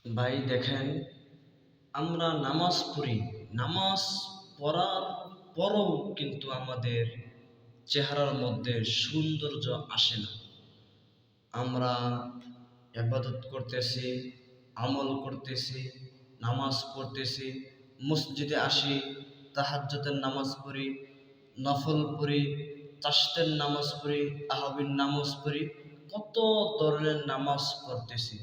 ভাই দেখেন, আমরা নামাজ পড়ি। নামাজ পড়ার পরও কিন্তু আমাদের চেহারার মধ্যে সৌন্দর্য আসে না। আমরা ইবাদত করতেছি, আমল করতেছি, নামাজ পড়তেছি, মসজিদে আসি, তাহাজ্জুদের নামাজ পড়ি, নফল পড়ি, চাশতের নামাজ পড়ি, তাহাজ্জুদের নামাজ পড়ি, কত ধরনের নামাজ পড়তেছি।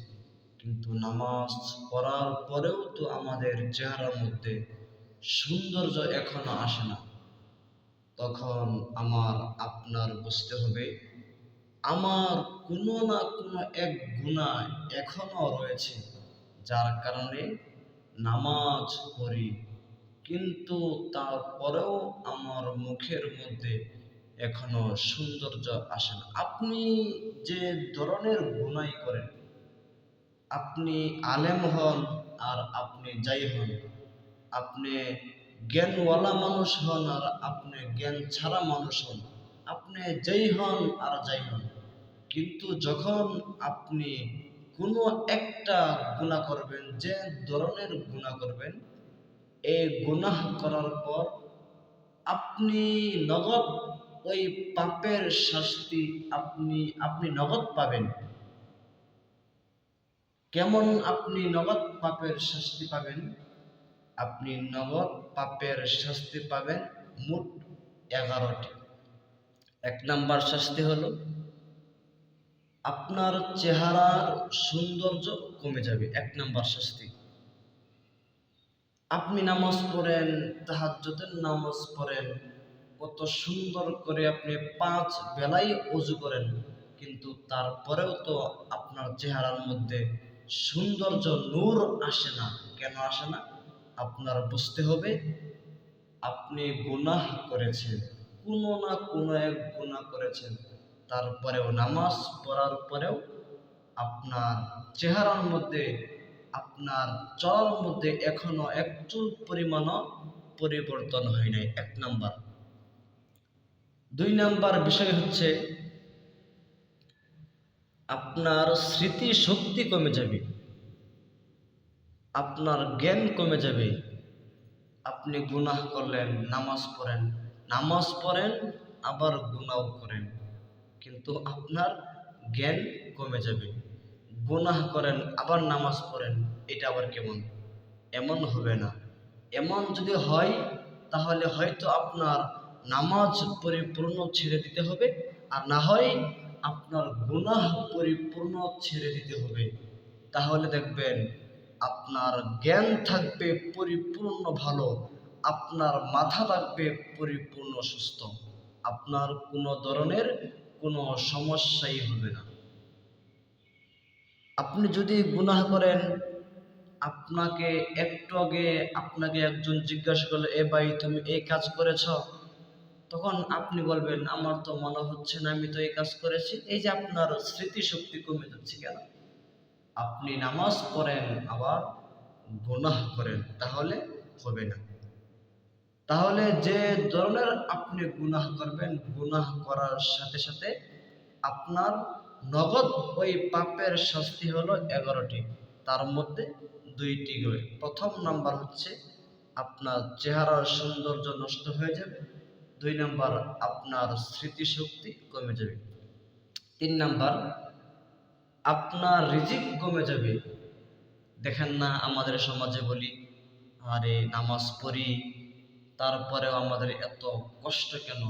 কিন্তু নামাজ পড়ার পরেও তো আমাদের চেহারার মধ্যে সৌন্দর্য এখনো আসে না। তখন আপনার বুঝতে হবে, আমার কোনো না কোনো এক গুনাহ এখনো রয়েছে, যার কারণে নামাজ পড়ি, কিন্তু তারপরেও আমার মুখের মধ্যে এখনো সৌন্দর্য আসে না। আপনি যে ধরনের গুনাহ করেন, আপনি আলেম হন আর আপনি যাই হন, আপনি জ্ঞানওয়ালা মানুষ হন আর আপনি জ্ঞান ছাড়া মানুষ হন, আপনি যেই হন আর যাই হন, কিন্তু যখন আপনি কোনো একটা গুনাহ করবেন, যে ধরনের গুনাহ করবেন, এই গুনাহ করার পর আপনি নগদ ওই পাপের শাস্তি আপনি নগদ পাবেন। কেমন আপনি নগদ পাপের শাস্তি পাবেন? আপনি নগদ পাপের শাস্তি পাবেন মোট 11টি। 1 নাম্বার শাস্তি হলো, আপনার চেহারার সৌন্দর্য কমে যাবে। 1 নাম্বার শাস্তি। আপনি নামাজ পড়েন, তাহাজ্জুদের নামাজ পড়েন, কত সুন্দর করে আপনি 5 বেলাই ওযু করেন, কিন্তু তারপরেও তো আপনার চেহারার মধ্যে সৌন্দর্য, নূর আসে না। কেন আসে না? আপনার বুঝতে হবে, আপনি গুনাহ করেছেন, কোনো না কোনো এক গুনাহ করেছেন। তারপরেও নামাজ পড়ার পরেও আপনার চেহারার মধ্যে, আপনার চলার মধ্যে এখনো একচুল পরিমাণও পরিবর্তন হয় নাই। 1 নাম্বার। 2 নাম্বার বিষয় হচ্ছে, আপনার স্মৃতি শক্তি কমে যাবে, আপনার জ্ঞান কমে যাবে। আপনি গুনাহ করলেন, নামাজ পড়েন আবার গুনাহ করেন, কিন্তু আপনার জ্ঞান কমে যাবে। গুনাহ করেন আবার নামাজ পড়েন, এটা আবার কেমন? এমন হবে না। এমন যদি হয়, তাহলে হয়তো আপনার নামাজ পরিপূর্ণ ছেড়ে দিতে হবে, আর না হয় আপনার গুনাহ পরিপূর্ণ ছেড়ে দিতে হবে। তাহলে দেখবেন আপনার জ্ঞান থাকবে পরিপূর্ণ ভালো, আপনার মাথা থাকবে পরিপূর্ণ সুস্থ, আপনার কোনো ধরনের কোনো সমস্যাই হবে না। আপনি যদি গুনাহ করেন, আপনাকে একটু আগে আপনাকে একজন জিজ্ঞাসা করলো, এ ভাই তুমি এই কাজ করেছ? তখন আপনি বলবেন, আমার তো মনে হচ্ছে না আমি তো এই কাজ করেছি। এই যে আপনার স্মৃতিশক্তি কমে যাচ্ছে কেন? আপনি নামাজ পড়েন আবার গুনাহ করেন, তাহলে হবে না। তাহলে যে ধরনের আপনি গুনাহ করবেন, গুনাহ করার সাথে সাথে আপনার নগদ ওই পাপের শাস্তি হলো 11টি। তার মধ্যে 2টি হবে। 1 নাম্বার হচ্ছে, আপনার চেহারার সৌন্দর্য নষ্ট হয়ে যাবে। 2 নাম্বার, আপনার স্মৃতিশক্তি কমে যাবে। 3 নাম্বার, আপনার রিজিক কমে যাবে। দেখেন না, আমাদের সমাজে বলি, আরে নামাজ পড়ি, তারপরেও আমাদের এত কষ্ট কেন?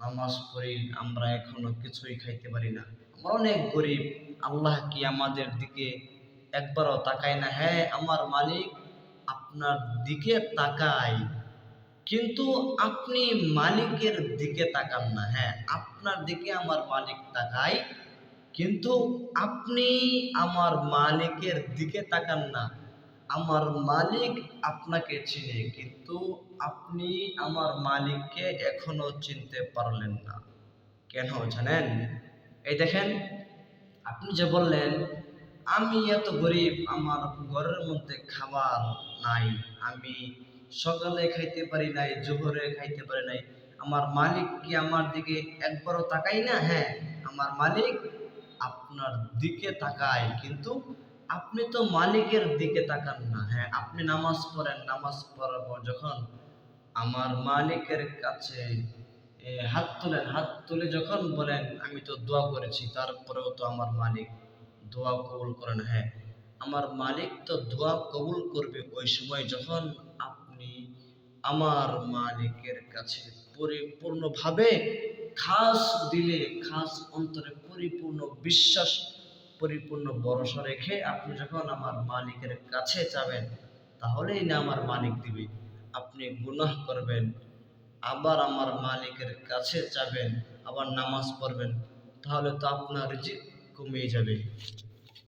নামাজ পড়ি, আমরা এখনো কিছুই খাইতে পারি না, আমরা অনেক গরিব, আল্লাহ কি আমাদের দিকে একবারও তাকায় না? হ্যাঁ, আমার মালিক আপনার দিকে তাকায়, কিন্তু আপনি মালিকের দিকে তাকান না। হ্যাঁ, আপনার দিকে আমার মালিক তাকায়, কিন্তু আপনি আমার মালিকের দিকে তাকান না। আমার মালিক আপনাকে চিনে, কিন্তু আপনি আমার মালিককে এখনো চিনতে পারলেন না। কেন জানেন? এই দেখেন, আপনি যে বললেন, আমি এত গরিব, আমার ঘরের মধ্যে খাবার নাই, আমি সকালে খাইতে পারি নাই, জোহরে খাইতে পারি নাই, আমার মালিক কি আমার দিকে একবারও তাকাই না? হ্যাঁ, আমার মালিক আপনার দিকে তাকায়, কিন্তু আপনি তো মালিকের দিকে তাকান না। হ্যাঁ, আপনি নামাজ পড়েন, নামাজ পড়ার পর যখন আমার মালিকের কাছে হাত তোলেন, হাত তুলে যখন বলেন আমি তো দোয়া করেছি, তারপরেও তো আমার মালিক দোয়া কবুল করেন। হ্যাঁ, আমার মালিক তো দোয়া কবুল করবে ওই সময় যখন আপনি আমার মালিকের কাছে পরিপূর্ণভাবে খাস দিলে, খাস অন্তরে পরিপূর্ণ বিশ্বাস, পরিপূর্ণ ভরসা রেখে আপনি যখন আমার মালিকের কাছে যাবেন, তাহলেই না আমার মালিক দিবে। আপনি গুনাহ করবেন, আবার আমার মালিকের কাছে যাবেন, আবার নামাজ পড়বেন, তাহলে তো আপনার রিজিক কমে যাবে।